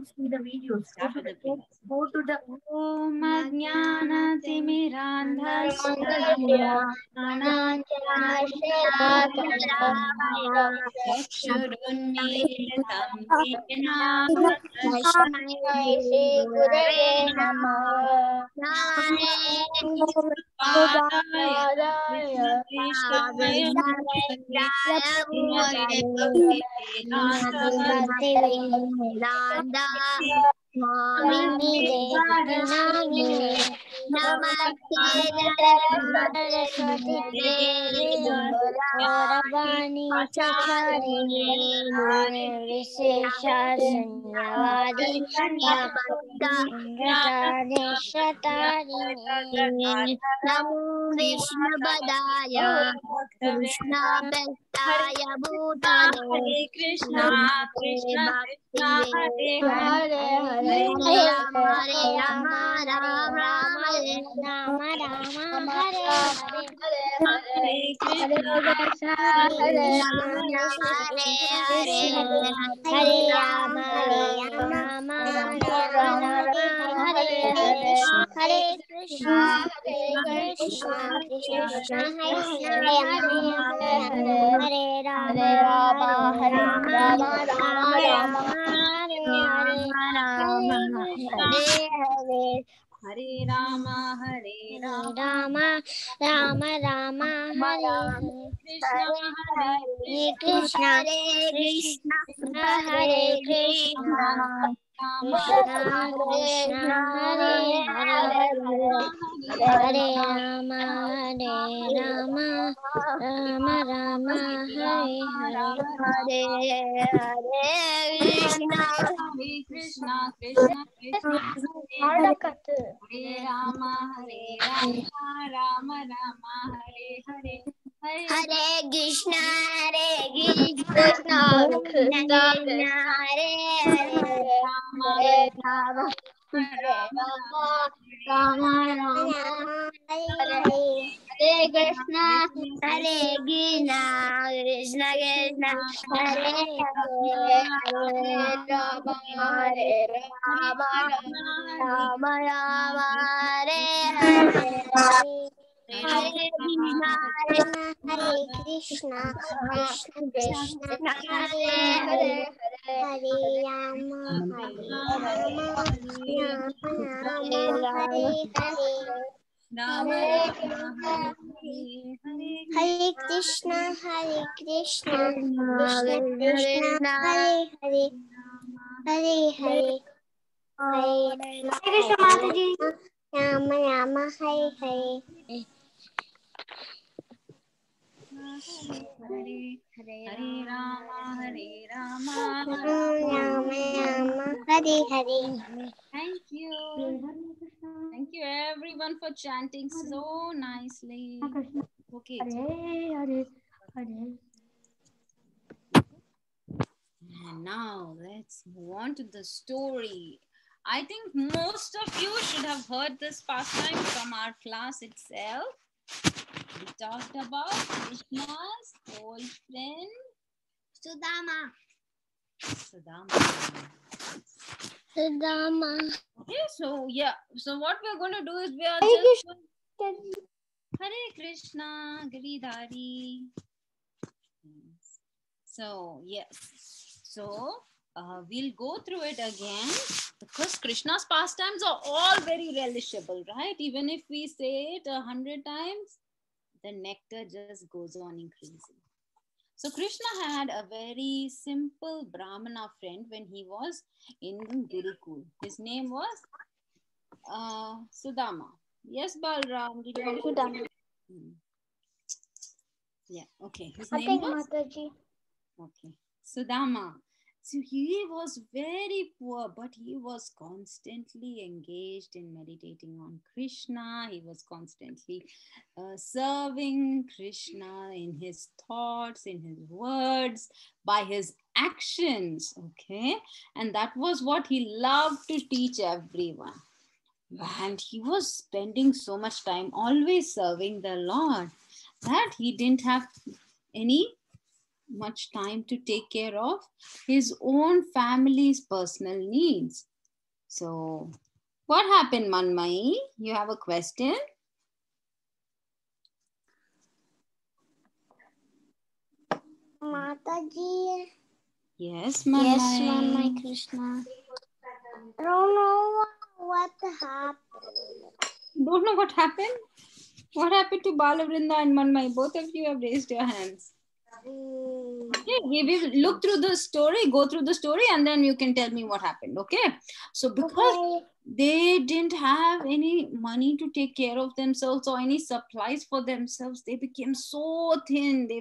See the videos. Start with the previous. Go to the Om Jnana Timirandhasya Chakshurunmilitam Yena Tasmai Shri Gurave Namah Padaya Krishna Hare Krishna, Krishna Krishna, Hare Hare, Hare Rama, Rama Rama, Hare Rama, Hare Krishna, Hare Hare Rama, Hare Rama, Rama Rama, Hare Krishna, Hare Krishna, Krishna, Hare Krishna, Krishna Krishna, Hare Hare, Hare Rama, Hare Rama, Rama Rama, Hare Hare, Krishna, Krishna Krishna, Hare Rama, Rama Rama, Hare Hare, Hare Krishna, Krishna Krishna, Hare Hare, Hare Rama, Rama Rama, Hare Krishna, Hare Krishna, Krishna Krishna, Hare Hare, Hare Rama, Hare Rama, Rama Rama, Hare Hare. Hare Krishna, Hare Krishna, Krishna Krishna, Hare Hare, Hare Rama, Hare Rama, Rama Rama, Hare Hare. Hare Krishna, Hare Krishna, Krishna Krishna, Hare Hare, Hare Hare, Hare Krishna, Mataji, Rama Rama, Hare Hare. Hare Rama, Rama Rama, Hare Hare. Thank you. Thank you everyone for chanting so nicely. Okay. And now let's move on to the story. I think most of you should have heard this pastime from our class itself. We talked about Krishna's old friend Sudama. Okay, so yeah. So what we're going to do is we are just Hare Krishna, Giridhari. So yes. So we'll go through it again because Krishna's pastimes are all very relishable, right? Even if we say it 100 times, the nectar just goes on increasing. So Krishna had a very simple Brahmana friend when he was in Gurukul. His name was Sudama. Yes, Balram. Did you want to Sudama? Yeah, okay. His name was Mataji. Okay. Sudama. So he was very poor, but he was constantly engaged in meditating on Krishna. He was constantly serving Krishna in his thoughts, in his words, by his actions. Okay. And that was what he loved to teach everyone. And he was spending so much time always serving the Lord that he didn't have any much time to take care of his own family's personal needs. So, what happened, Manmai? You have a question? Mataji. Yes, Manmai. Yes, Manmai Krishna. I don't know what happened. Don't know what happened? What happened to Balavrinda and Manmai? Both of you have raised your hands. Okay, we will look through the story, go through the story, and then you can tell me what happened. Okay. So because they didn't have any money to take care of themselves or any supplies for themselves, they became so thin. They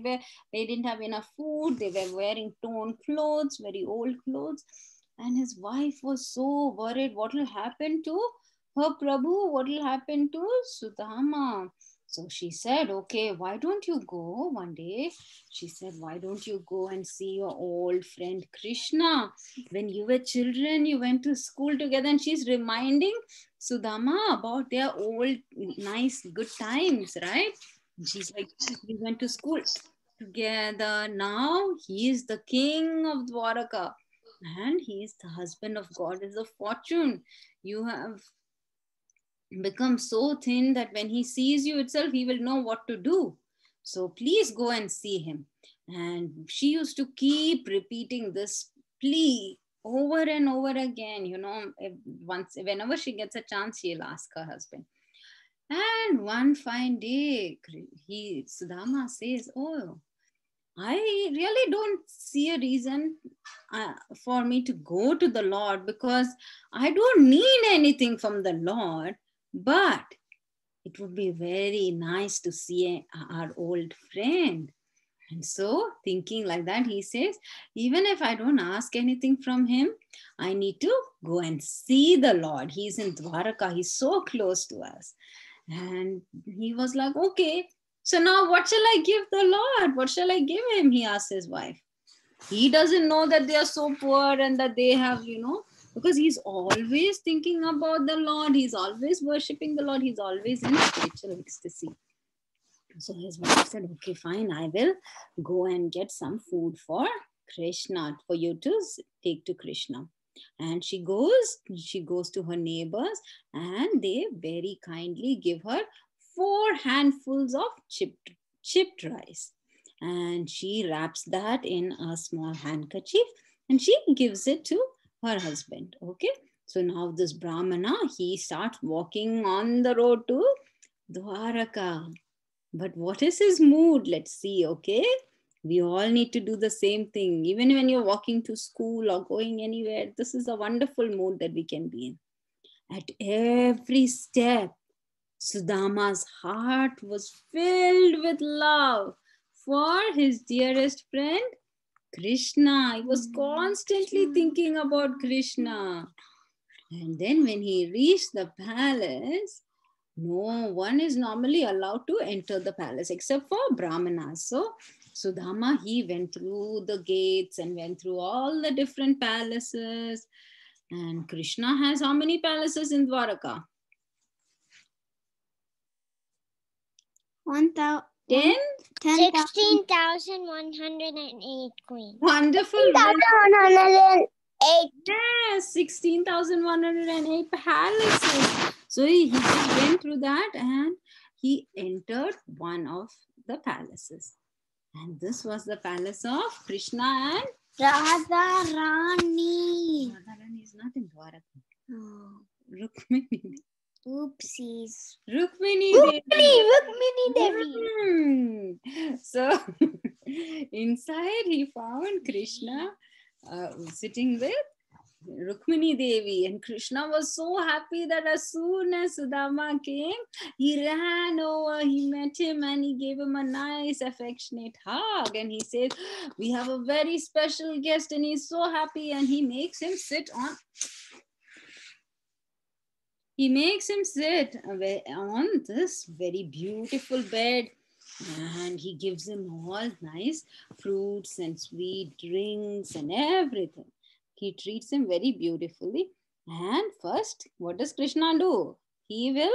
didn't have enough food. They were wearing torn clothes, very old clothes. And his wife was so worried. What will happen to her Prabhu? What will happen to Sudama? So she said, okay, why don't you go one day? She said, why don't you go and see your old friend Krishna? When you were children, you went to school together. And she's reminding Sudama about their old, nice, good times, right? And she's like, we went to school together. Now he is the king of Dwaraka. And he is the husband of Goddess of Fortune. You have become so thin that when he sees you itself, he will know what to do. So please go and see him. And she used to keep repeating this plea over and over again. You know, whenever she gets a chance, she'll ask her husband. And one fine day, Sudama says, oh, I really don't see a reason for me to go to the Lord, because I don't need anything from the Lord. But it would be very nice to see our old friend. And so, thinking like that, he says, even if I don't ask anything from him, I need to go and see the Lord. He's in Dwaraka. He's so close to us. And he was like, okay, so now what shall I give the Lord? What shall I give him? He asked his wife. He doesn't know that they are so poor and that they have, because he's always thinking about the Lord. He's always worshipping the Lord. He's always in spiritual ecstasy. So his wife said, okay, fine, I will go and get some food for Krishna, for you to take to Krishna. And she goes to her neighbors, and they very kindly give her 4 handfuls of chipped rice. And she wraps that in a small handkerchief and she gives it to her husband. Okay. So now this Brahmana, he starts walking on the road to Dwaraka. But what is his mood? Let's see. Okay. We all need to do the same thing. Even when you're walking to school or going anywhere, this is a wonderful mood that we can be in. At every step, Sudama's heart was filled with love for his dearest friend, Krishna. He was constantly thinking about Krishna. And then when he reached the palace, no one is normally allowed to enter the palace except for Brahmanas. So Sudama, he went through the gates and went through all the different palaces. And Krishna has how many palaces in Dwaraka? 16,108 queens. Wonderful. 16,108. Yes, 16,108 palaces. So he just went through that and he entered one of the palaces. And this was the palace of Krishna and Radha Rani. Radha Rani is not in Dwaraka. Oh. Rukmini. Oopsies. Rukmini Devi. So inside he found Krishna sitting with Rukmini Devi, and Krishna was so happy that as soon as Sudama came, he ran over, he met him and he gave him a nice affectionate hug, and he said, we have a very special guest, and he's so happy, and he makes him sit on this very beautiful bed, and he gives him all nice fruits and sweet drinks and everything. He treats him very beautifully. And first, what does Krishna do? He will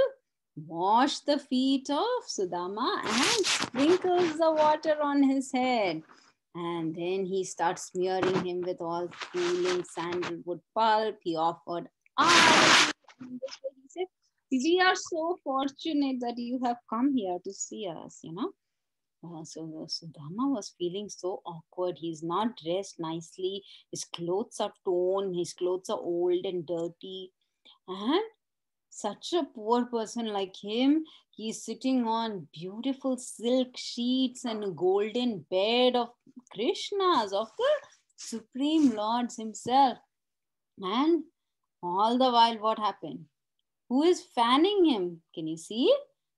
wash the feet of Sudama and sprinkles the water on his head. And then he starts smearing him with all cooling sandalwood pulp. He offered arati. And he said, we are so fortunate that you have come here to see us, you know. So Sudama was feeling so awkward. He's not dressed nicely. His clothes are torn. His clothes are old and dirty. And such a poor person like him, he's sitting on beautiful silk sheets and a golden bed of Krishna's, of the Supreme Lord's himself. And all the while, what happened? Who is fanning him? Can you see?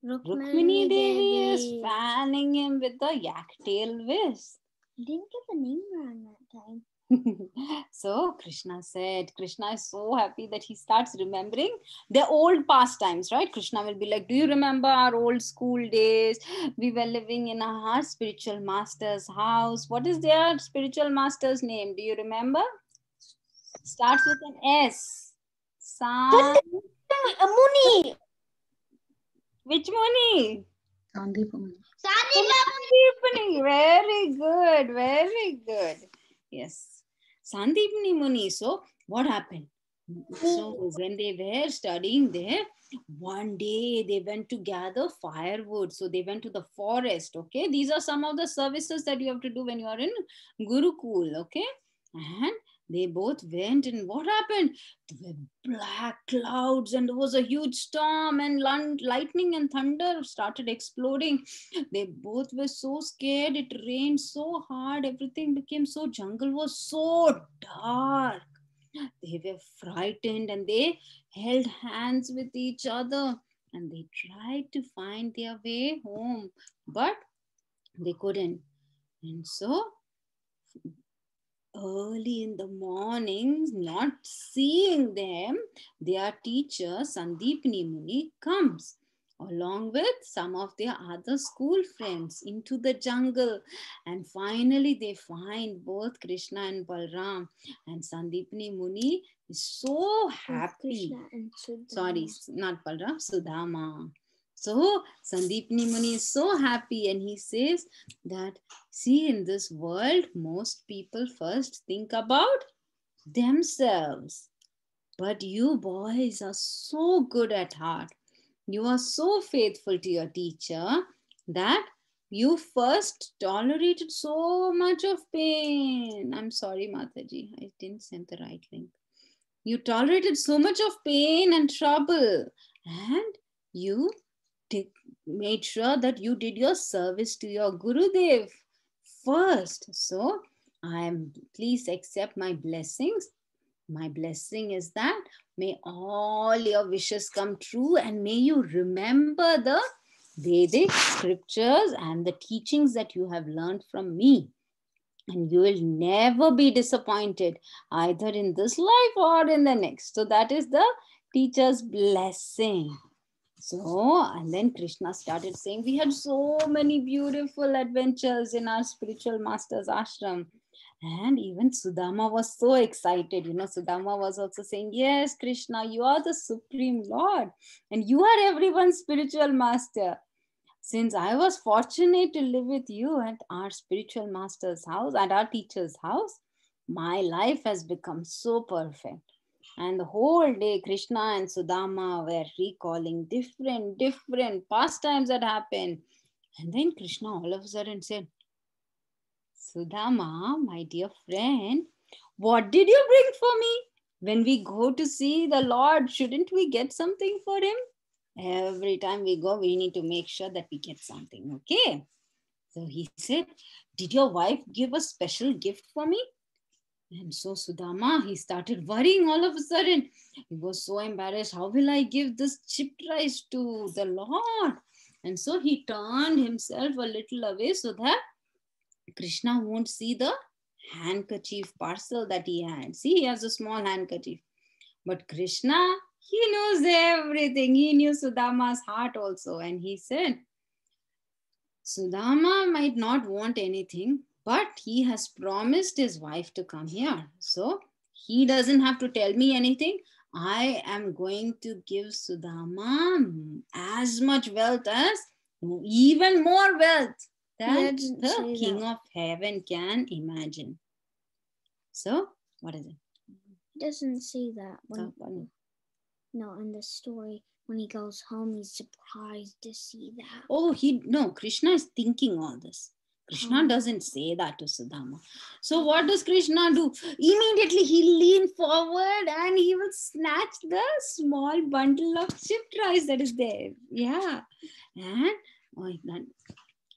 Rukmini Devi is fanning him with the yak tail whisk. Didn't get the name wrong that time. So Krishna said, Krishna is so happy that he starts remembering their old pastimes, right? Krishna will be like, do you remember our old school days? We were living in our spiritual master's house. What is their spiritual master's name? Do you remember? Starts with an S. Muni. Which Muni? Sandipani. Very good, very good. Yes. Sandipani Muni. So what happened? So when they were studying there, one day they went to gather firewood. So they went to the forest. Okay. These are some of the services that you have to do when you are in Gurukul. Okay. And they both went, and what happened? There were black clouds, and there was a huge storm, and lightning and thunder started exploding. They both were so scared. It rained so hard. Everything became so, jungle was so dark. They were frightened, and they held hands with each other, and they tried to find their way home, but they couldn't. And so early in the morning, not seeing them, their teacher Sandipani Muni comes along with some of their other school friends into the jungle, and finally they find both Krishna and Balram, and Sandipani Muni is so happy. Sorry, not Balram, Sudama. So Sandipani Muni is so happy, and he says that, see, in this world, most people first think about themselves. But you boys are so good at heart. You are so faithful to your teacher that you first tolerated so much of pain. I'm sorry, Mataji, I didn't send the right link. You tolerated so much of pain and trouble, and you made sure that you did your service to your Gurudev first. So please accept my blessings. My blessing is that may all your wishes come true, and may you remember the Vedic scriptures and the teachings that you have learned from me. And you will never be disappointed either in this life or in the next. So that is the teacher's blessing. So, and then Krishna started saying, we had so many beautiful adventures in our spiritual master's ashram. And even Sudama was so excited. You know, Sudama was also saying, yes, Krishna, you are the Supreme Lord, and you are everyone's spiritual master. Since I was fortunate to live with you at our spiritual master's house, at our teacher's house, my life has become so perfect. And the whole day, Krishna and Sudama were recalling different pastimes that happened. And then Krishna all of a sudden said, Sudama, my dear friend, what did you bring for me? When we go to see the Lord, shouldn't we get something for him? Every time we go, we need to make sure that we get something, okay? So he said, did your wife give a special gift for me? And so Sudama, he started worrying all of a sudden. He was so embarrassed. How will I give this chipped rice to the Lord? And so he turned himself a little away so that Krishna won't see the handkerchief parcel that he had. See, he has a small handkerchief. But Krishna, he knows everything. He knew Sudama's heart also. And he said, Sudama might not want anything, but he has promised his wife to come here. So he doesn't have to tell me anything. I am going to give Sudama as much wealth as, even more wealth. that the King of Heaven can imagine. So, what is it? He doesn't say that. No, in the story, when he goes home, he's surprised to see that. Oh, Krishna is thinking all this. Krishna doesn't say that to Sudama. So what does Krishna do? Immediately he lean forward and he will snatch the small bundle of chipped rice that is there. Yeah.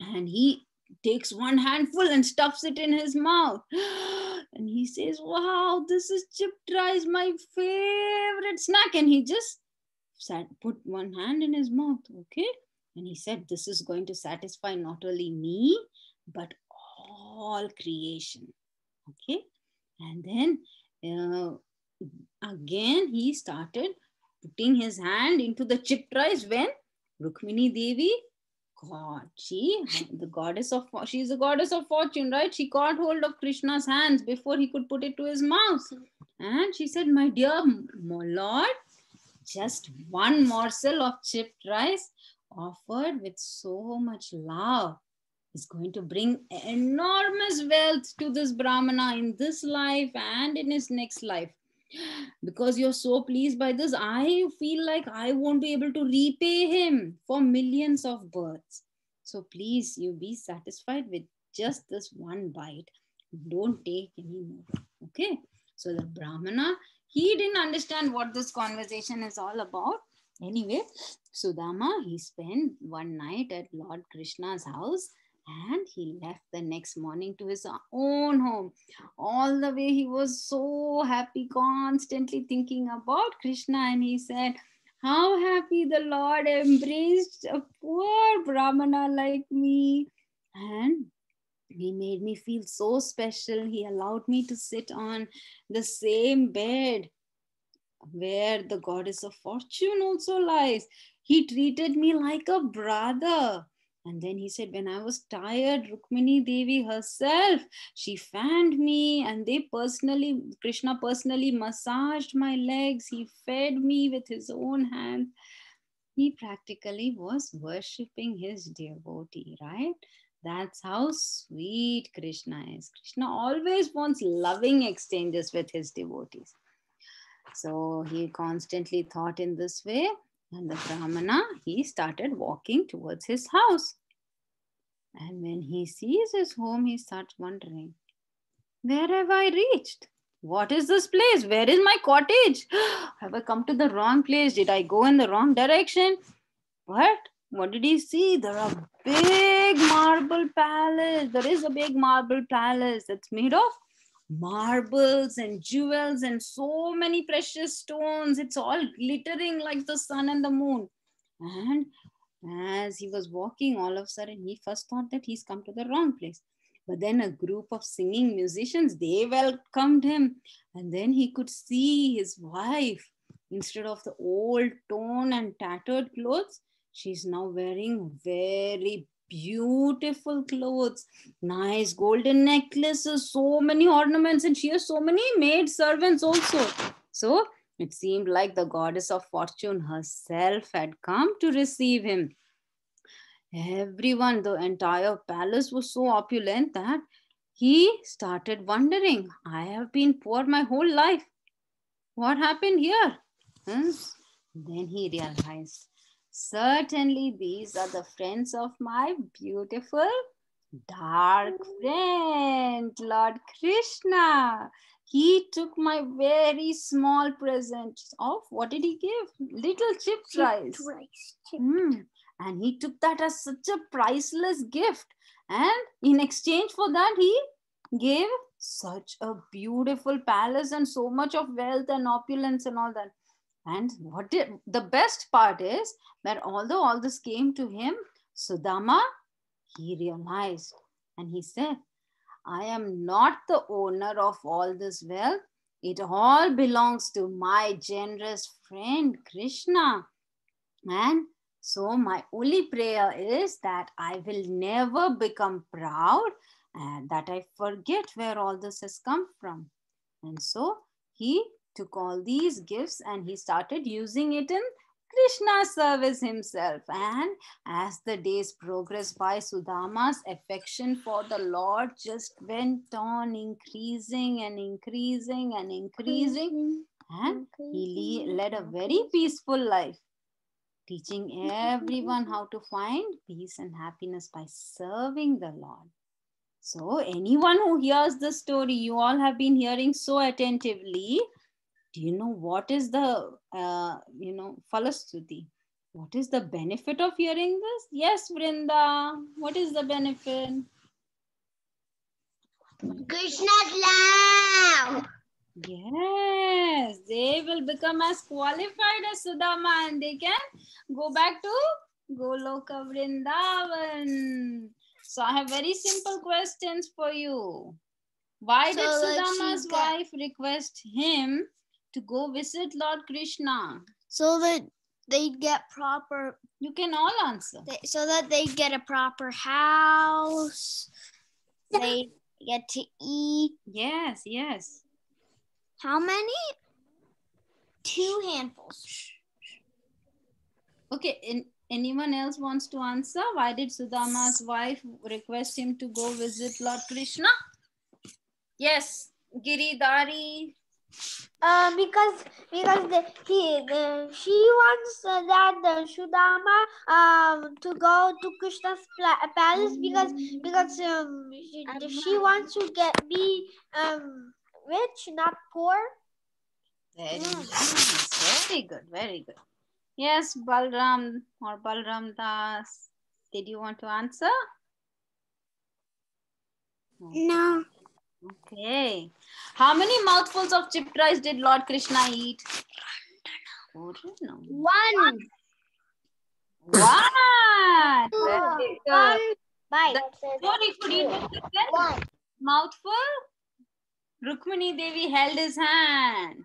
And he takes one handful and stuffs it in his mouth. And he says, wow, this is chipped rice, my favorite snack. And he just put one hand in his mouth. Okay. And he said, this is going to satisfy not only me, but all creation. Okay. And then again, he started putting his hand into the chipped rice when Rukmini Devi she's the goddess of fortune, right? She caught hold of Krishna's hands before he could put it to his mouth. And she said, my dear Lord, just one morsel of chipped rice offered with so much love is going to bring enormous wealth to this Brahmana in this life and in his next life. Because you're so pleased by this, I feel like I won't be able to repay him for millions of births. So please, you be satisfied with just this one bite. Don't take any more. Okay. So the Brahmana, he didn't understand what this conversation is all about. Anyway, Sudama, he spent one night at Lord Krishna's house. And he left the next morning to his own home. All the way he was so happy, constantly thinking about Krishna. And he said, how happy the Lord embraced a poor Brahmana like me. And he made me feel so special. He allowed me to sit on the same bed where the goddess of fortune also lies. He treated me like a brother. And then he said, when I was tired, Rukmini Devi herself, she fanned me, and Krishna personally massaged my legs. He fed me with his own hands. He practically was worshipping his devotee, right? That's how sweet Krishna is. Krishna always wants loving exchanges with his devotees. So he constantly thought in this way. And the Brahmana, he started walking towards his house. And when he sees his home, he starts wondering, where have I reached? What is this place? Where is my cottage? Have I come to the wrong place? Did I go in the wrong direction? But what did he see? There is a big marble palace that's made of marbles and jewels and so many precious stones. It's all glittering like the sun and the moon. And as he was walking, all of a sudden, he first thought that he's come to the wrong place. But then a group of singing musicians, they welcomed him. And then he could see his wife. Instead of the old, torn and tattered clothes, she's now wearing very beautiful clothes, nice golden necklaces, so many ornaments, and she has so many maid servants also. So it seemed like the goddess of fortune herself had come to receive him. Everyone, the entire palace was so opulent that he started wondering, I have been poor my whole life. What happened here? Then he realized, certainly these are the friends of my beautiful dark friend, Lord Krishna. He took my very small present of, what did he give? Little chipped rice. And he took that as such a priceless gift. And in exchange for that, he gave such a beautiful palace and so much of wealth and opulence and all that. And the best part is that although all this came to him, Sudama, he realized and he said, I am not the owner of all this wealth. It all belongs to my generous friend Krishna. And so my only prayer is that I will never become proud and that I forget where all this has come from. And so he took all these gifts and he started using it in Krishna service himself. And as the days progressed by, Sudama's affection for the Lord just went on increasing and increasing and increasing. And he led a very peaceful life, teaching everyone how to find peace and happiness by serving the Lord. So anyone who hears the story, you all have been hearing so attentively. Do you know what is the, Falastuti? What is the benefit of hearing this? Yes, Vrinda. What is the benefit? Krishna's love. Yes, they will become as qualified as Sudama and they can go back to Goloka Vrindavan. So I have very simple questions for you. Why did Sudama's wife request him to go visit Lord Krishna? So that they get proper. You can all answer. So that they get a proper house. They get to eat. Yes, yes. How many? 2 handfuls. Okay, anyone else wants to answer? Why did Sudama's wife request him to go visit Lord Krishna? Yes, Giridhari. Because she wants that Sudama to go to Krishna's palace because she wants to be rich, not poor. Very nice. Very good. Very good. Yes, Balram or Balram Das. Did you want to answer? No. Okay. How many mouthfuls of chipped rice did Lord Krishna eat? 1. One. Very good. 1 bite. Sorry, could you do it again? 1 mouthful. Rukmini Devi held his hand.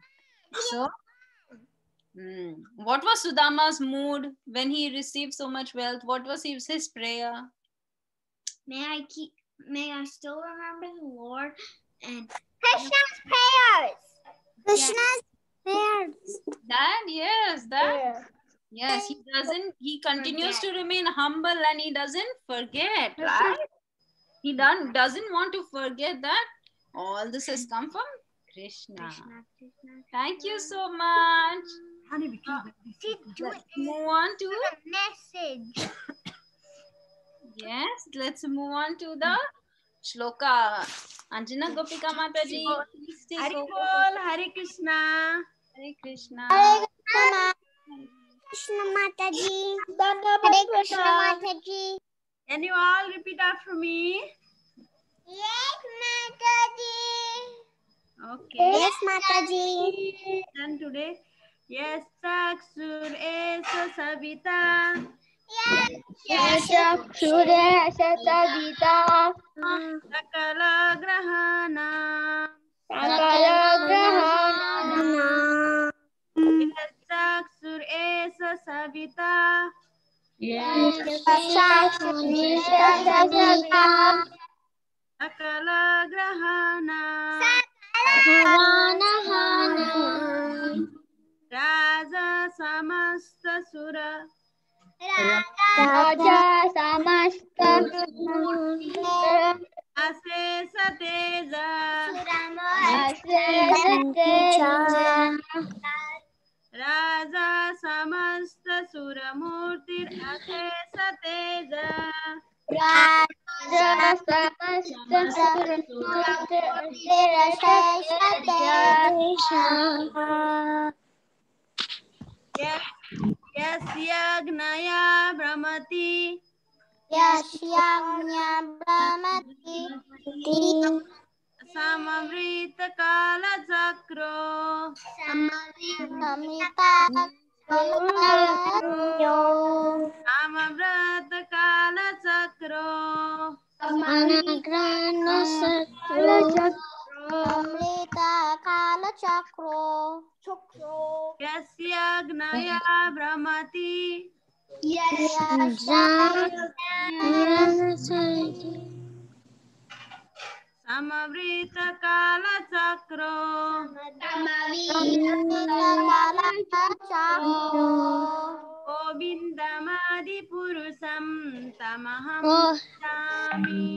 So, what was Sudama's mood when he received so much wealth? What was his prayer? May I still remember the Lord and Krishna's prayers. Krishna's prayers. That. Yes, he continues to remain humble and he doesn't forget, right? He doesn't want to forget that all this has come from Krishna. Thank you so much. Let's move on to message. Yes, let's move on to the shloka. Anjana Gopika Mataji. Hari Bol, Hare Krishna. Hare Krishna. Hare Krishna. Krishna Mataji. Hare Krishna Mataji. Can you all repeat after me? Yes, Mataji. Okay. Yes, Mataji. And today, yes, Saksur Esa Savita. Yes, Saksur Esa Savita. Sakala Grahana. Sakala Grahana. Yes, Saksur Esa Savita. Yes, Saksur Esa Savita. Sakala Grahana. Raja Samasta Sura. Raja Samasta Sura. Asesa Teza. Asesa Teza. Raja Samasta Sura Murtir Asesa Teza. Raja Samasta Sura Murtir Asesa Teza. Yes, Yagnaya Brahmati. Yes, Yagnya Brahmati. Samavrita Kala Chakro. Samita Samavrata Kala Chakro. Samagrana Sakro. Amrita Kala Chakro. Yes, Yagnaya Brahmati. Yes, Samavrita Kala Chakro. Samavita Kala Chakro. Govindamadipurusham tamaham bhajami.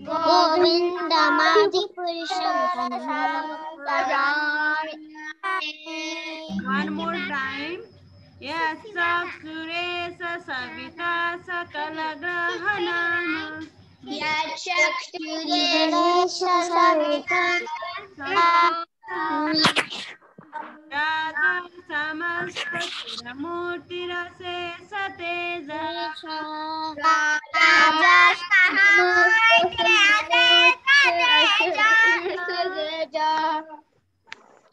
Govindamadipurusham tamaham bhajami. One more time. Yes, Suresa Savita Sakala Grahanam. Yachakshuresha Savita Raja Samasta Suramurtirase Sateja. Raja Sateja.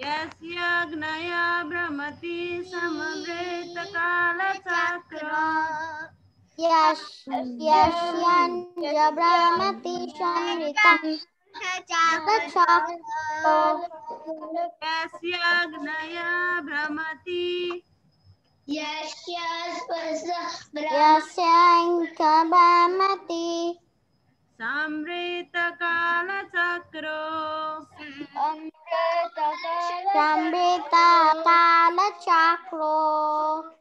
Yasya Gnaya Brahmati Samavreta Kala Chakra. Yasyanja Brahmati Samhita Chakra. Yasya Gnaya Brahmati Yasyanja Brahmati Samvreta Kala Chakra. Samrita Kala Chakro.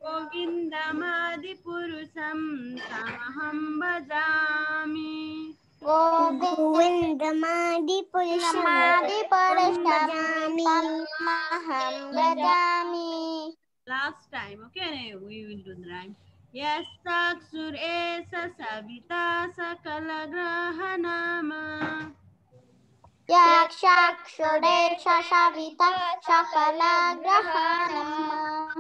Govindamadipurusham tamaham bhajami. Govindamadipurusham tamaham bhajami. Last time, okay? We will do the rhyme. Yes, Saksur Esa Savita Sakala Grahanama. Yakshakshuresha Savita Sakala Grahanama.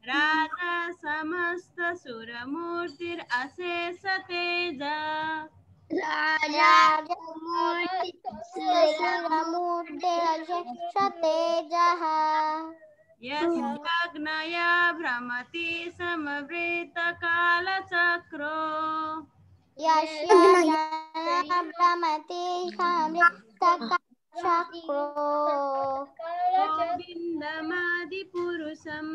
Raja Samasta Suramurtir Asesa Teja. Raja Suramurti Satejaha. Yes, Agnaya Brahmati Samavrita Kala Chakro. Yasyana Brahmati Samrita Chakro. Govindamadipurusham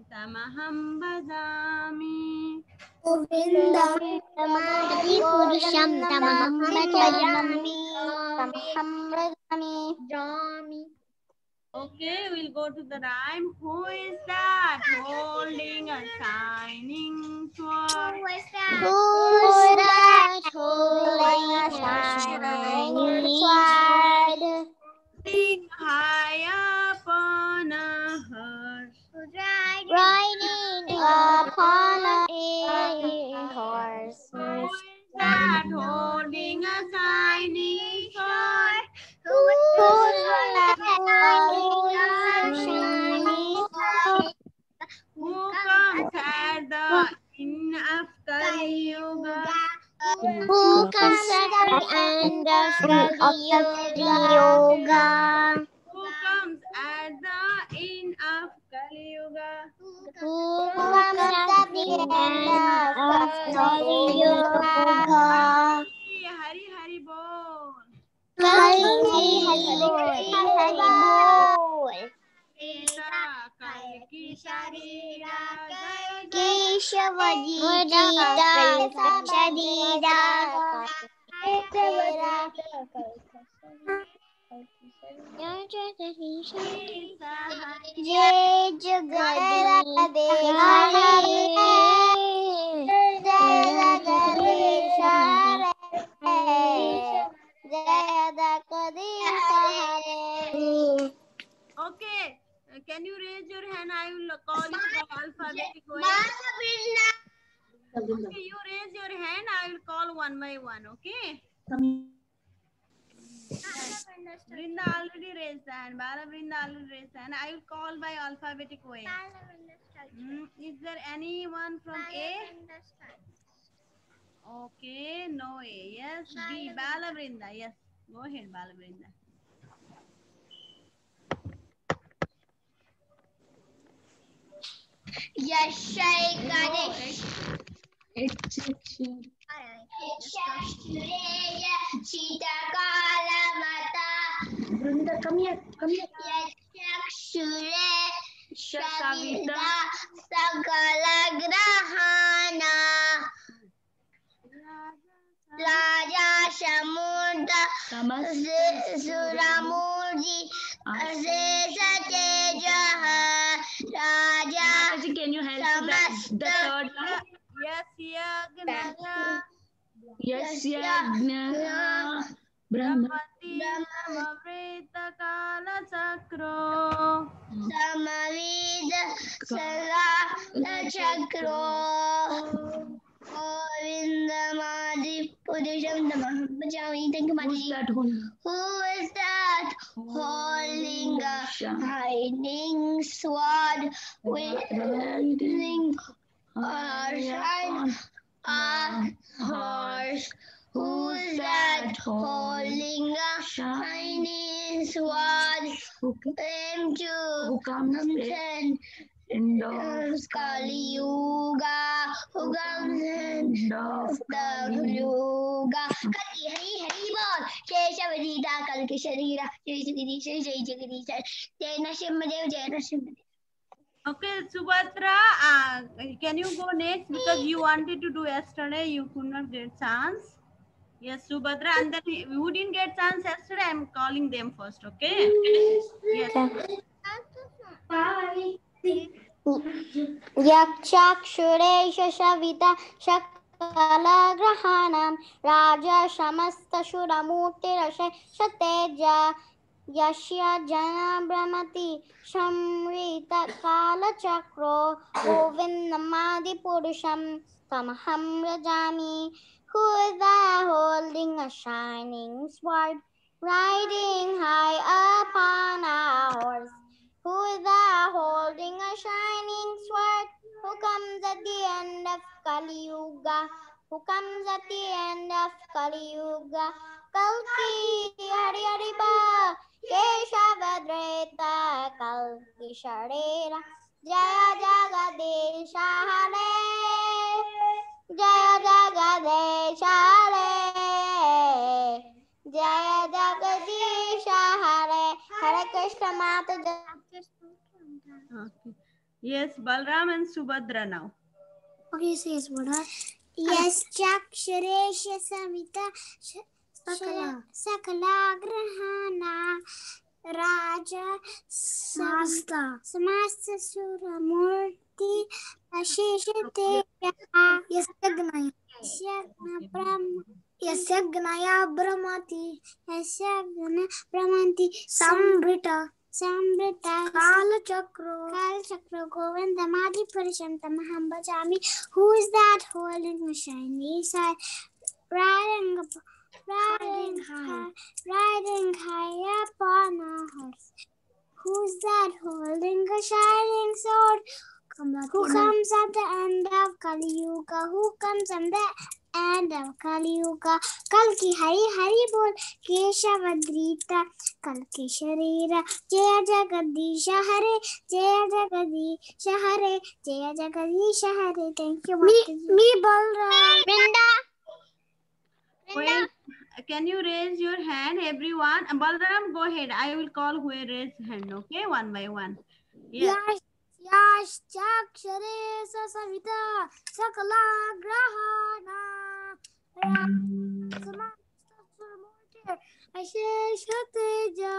tamaham bhajami. Govindamadipurusham tamaham bhajami. Okay, we'll go to the rhyme. Who is that holding a shining sword? Who's that holding a shining sword? Sitting high upon a horse. Riding upon a horse. Who is that holding a shining sword? Who's that holding a shining sword? Who comes at the end of Kali Yuga? Who comes at the end of Kali Yuga? Who comes at the end of Kali Yuga? Who comes at the end of Kali Yuga? Hari Hari Bol. Hari Bol. Kal ki sharira Keshava Jita Sharira Jai Jagadisha Jagadisha Jagadisha. Okay, can you raise your hand? I will call you by alphabetic way. Okay, you raise your hand. I will call one by one. Okay. Brinda already raised the hand. Bala Brinda already raised the hand. I will call by alphabetic way. Is there anyone from A? Okay, no A. Yes, B. Bala Brinda. Yes, go ahead, Bala Brinda. Yashai Brunda, come here. Savita Sakala Grahana Raja Shamurda Suramurji Asesa Tejaha Raja can you help the third line? Yasyagna Brahmati Samavrita Kala Chakro Samavida Sala Chakro Govindamadi Purisham Namaham Bhajami. Thank you, Mataji. Who is that holding a shining sword wielding a shining horse? Who's that holding a shining sword? Came to end of Kali Yuga. Who comes end of the Yuga? Kali Hari Hari Bol. Jai Shavadita Kalki Sharira. Jai Jagadish Jai Jagadish. Jai Nashimhadev Jai Nashimhadev. Okay, Subhadra, can you go next because you wanted to do yesterday, you could not get chance. Yes, Subhadra, and then who didn't get chance yesterday, I'm calling them first, okay? Yes. Bye. Yakshakshureshya Shavita Shakalagrahanam Raja Shamasta Shuramurtirashe Shateja Yashya Jana Brahmati Shamrita Kala Chakro Govindamadi Purusham Tamaham Rajami. Who is that holding a shining sword, riding high upon a horse? Who is that holding a shining sword? Who comes at the end of Kali Yuga? Who comes at the end of Kali Yuga? Kalki Hari Hari Ba Keshavadreta Kalki Sharira Jaya Jagadesha Hare Jaya Jagadesha Hare Jaya Jagadesha Hare Hare Krishna Mataji. Okay. Yes, Balram and Subhadra now. Okay, says Buddha. Yes, Chaksharesha Samita Sakala Grahana Raja Samasta Suramurti Ashishate Yasagnaya Brahmati Sambrita Kala Chakro Govindamadi Purisham Tamaham Bhajami. Who is that holding a shiny sword, riding high upon a horse? Who's that holding a shining sword? Who comes at the end of Kali Yuga? Who comes at the end of Kali Yuga? Kalki Hari Hari Bol Keshavadrita Kalki Sharira Jaya Jagadisha Hare Jaya Jagadisha Hare Jaya Jagadisha Hare. Thank you. Me Balram. Wait, can you raise your hand, everyone? Balram, go ahead. I will call who raised hand, okay? One by one. Yes. Yash Chakshare Savita Sakala Grahana Asheshateja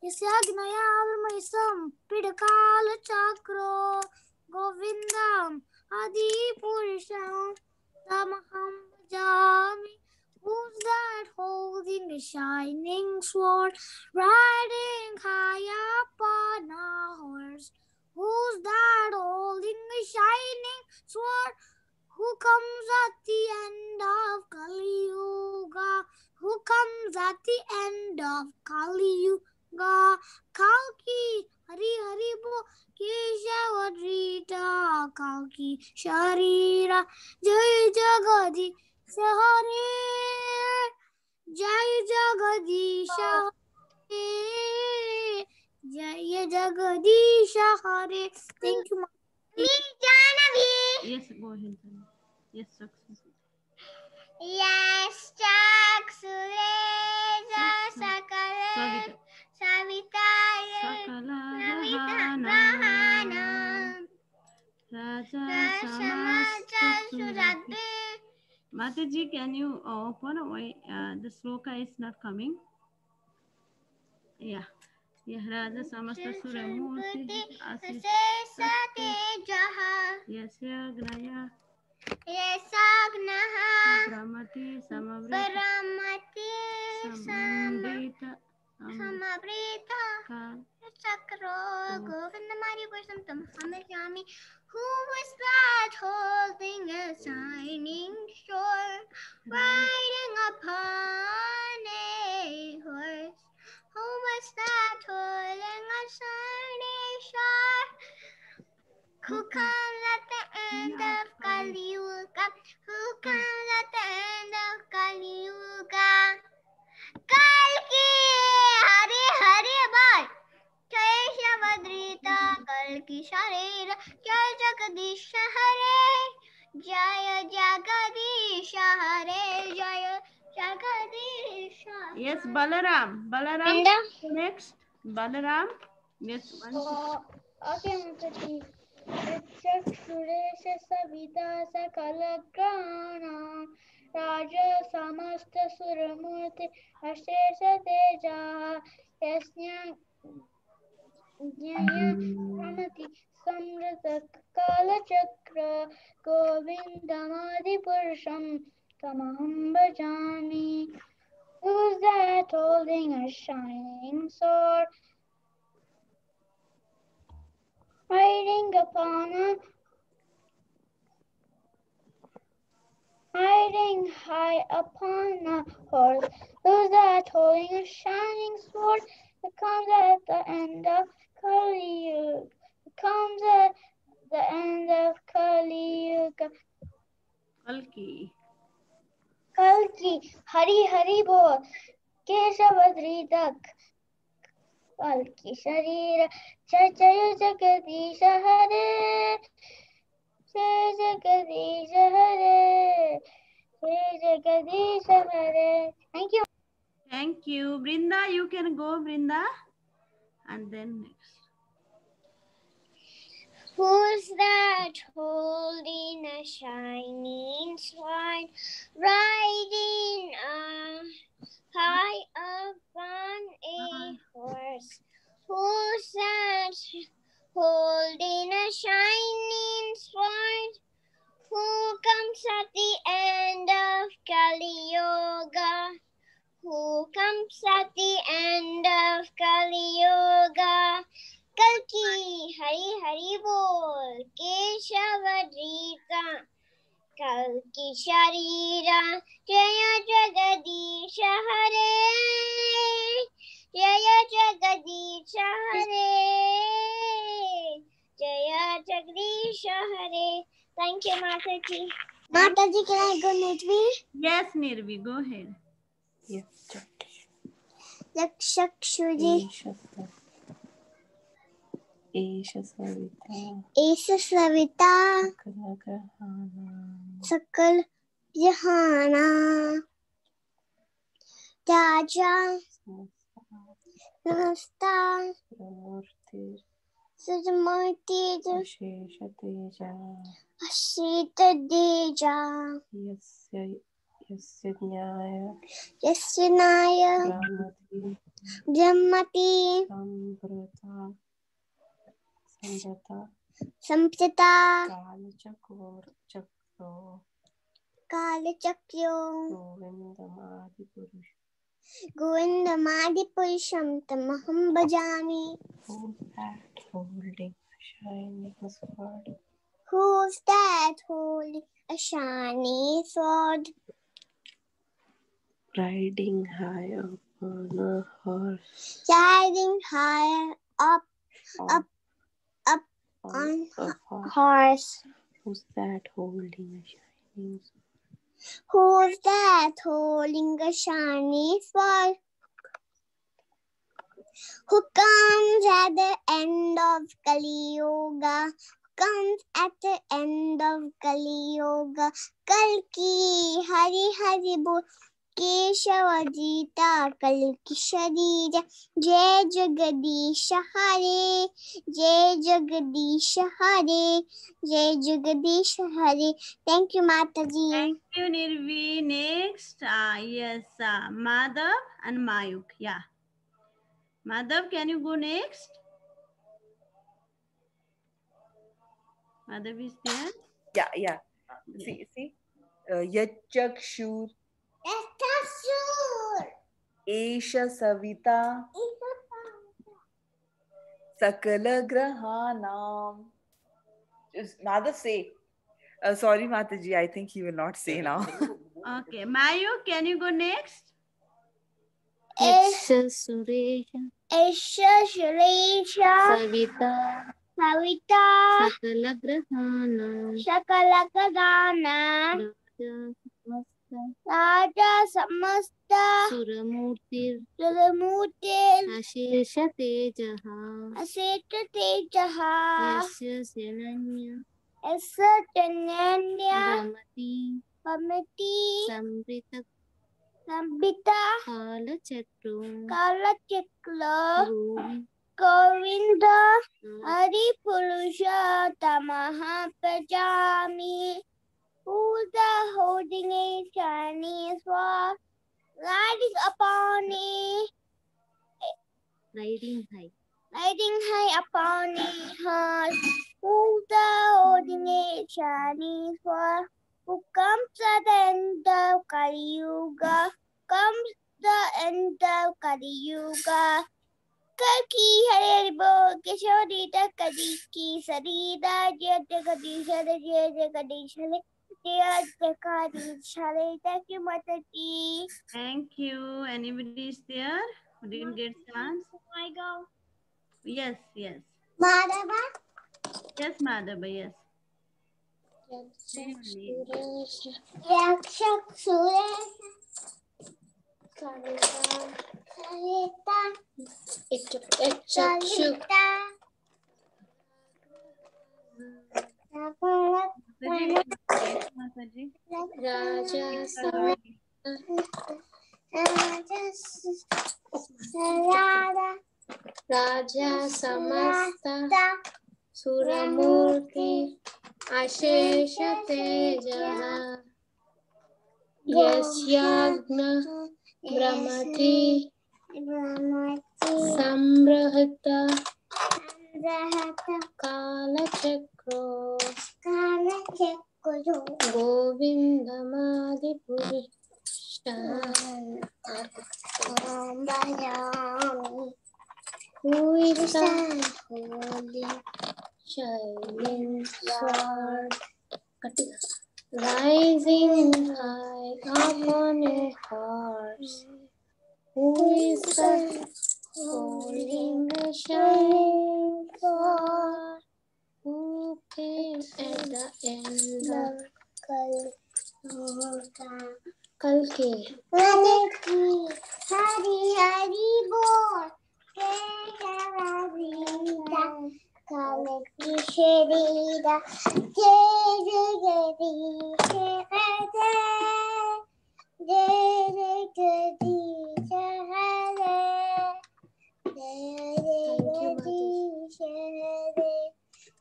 Yasagnaya Brahmaisam Pidakala Chakro Govindam Adi Purisham Tamaham Bhajami. Who's that holding a shining sword, riding high upon a horse? Who's that holding a shining sword? Who comes at the end of Kali Yuga? Who comes at the end of Kali Yuga? Kalki Hari Hari Bo Keshavadrita Kalki Sharira Jai Jagadi Sahare Jai Jagadisha Hare Jaya Jagadisha Hare. Thank you. Me Janavi. Yes, go ahead. Yes, success. Yes, Chaksureza Sakala Savita Grahana Raja Samasta Surati. Mataji, can you open away? The sloka is not coming. Yeah. Yeah, Raja Samasta Suramurti Asesate Yasagnaya Yasagnaha Brahmati Samavrita Paramati Samrita Samavrita Chakro Govindamari Vasantam Hamajami. Who was that holding a shining sword, riding upon a horse? Who was that holding a shining sword? Who comes at the end of Kali Yuga? Who comes at the end of Kali Yuga? Kalki Hare Hare Bol. Jai Shavadrita Kalki Sharira. Jai Jagadish Hare. Jai Jagadish Hare. Jai Jagadish Hare. Yes, Balaram. Balaram. Inda? Next. Balaram. Yes, one. Okay, Mataji. Suresh Savita Sakala Grana Raja Samasta Suramurti Ashesha Teja Yasnya Jnaya Pranati Samrata Kala Chakra Govindamadi Purusham Tamaham Bhajami. Who's that holding a shining sword, riding high upon a horse? Who's that holding a shining sword that comes at the end of Kali Yuga? Comes at the end of Kali Yuga. Kalki. Kalki, Hari Hari Bol, Keshavadritak, Kalki Sharira, Jaya Jagadish Hare, Jai Jagadish Hare, Jai Jagadish Hare. Thank you. Thank you. Brinda, you can go, Brinda. And then next. Who's that holding a shining sword, riding high upon a horse? Who's that holding a shining sword? Who comes at the end of Kali Yuga? Who comes at the end of Kali Yuga? Kalki Hari Hari Bol, Keshavadrita, Kalki Sharira, Jaya Jagadish Hare, Jaya Jagadish Hare, Jaya Jagadish Hare. Thank you, Mataji. Mataji, can I go Nidvi? Yes, Nirvi, go ahead. Yakshakshuri. Esha Savita Esa Savita Sakal Jahana Raja Namaste Pramurti Sujamurti Ashesha Teja Ashita Deja Yasya Jnaya Yasyanaya Brahmati Brahmati Samrata Samprita Kala Chakro Kala Chakyo Govindamadi Purush. Govindamadi Purusham Tamaham Bhajami. Who's that holding a shining sword? Who's that holding a shiny sword? Riding high upon a horse. Riding high up on a horse. Who's that holding a shining sword? Who's that holding a shiny sword? Who comes at the end of Kali Yuga? Who comes at the end of Kali Yuga? Kalki Hari Hari Bol, Keshavadrita Kalki Sharira, Jai Jagadish Hare, Jai Jagadish Hare, Jai Jagadish Hare. Thank you, Mataji. Thank you, Nirvi. Next, yes, Madhav and Mayuk. Yeah. Madhav, can you go next? Madhavi is there? Yeah, yeah. See. Yachakshur. Esha Savita. Sakala Grahanam. Just Madhav say. Sorry, Mataji. I think he will not say now. Okay. Mayu, can you go next? Yaksha Suresha Esha Shresha Savita Savita Sakala Grahana Shakalakadana Raja Samasta Suramurtir Suramutil Ashesha Tejaha Aseta Tejaha Yasya Senanya Esa Tenanya Ramati Pamati Samrita Sambita Kala Chatru Kalachakla Govi Govinda Hari Purusha Tamaha Pajami who's the holding a Chinese war riding upon a Riding high upon a horse who's the holding a Chinese war who comes at the end of Kali Yuga comes the end of Kali Yuga Kaki Hari Bo Kishodita Kadiki Sarida Jagadisha Jagadisha Thank you, Mataji. Thank you. Anybody is there who didn't get chance? I go. Yes, yes. Madhava. Yes, Madhava, yes. Yakshak Suresh. Kalita. Mataji. Raja Samasta Suramurti Ashesha Tejaha Yasyagna Brahmati Samrahata Kala Chakro Govindamadi Purisha Who is the holy shining sword rising high upon a horse? Who is the holding the shining sword? Who came at the end of Kalki? Hari Hari Bol Kalaki Sharida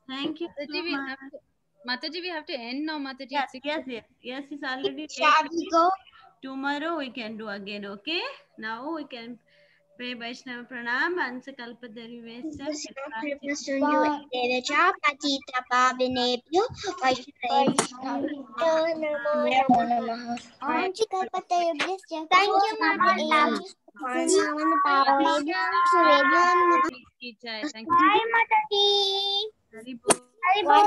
Thank you so much. Mataji, we have to end now, Mataji. Yes, it's already Shall we go? Tomorrow we can do again, okay? Now we can pray Vaishnava Pranam and Kalpadarivesya. Thank you, Mama. Thank you. Bye, Mataji. Hari Bol. Hari Bol.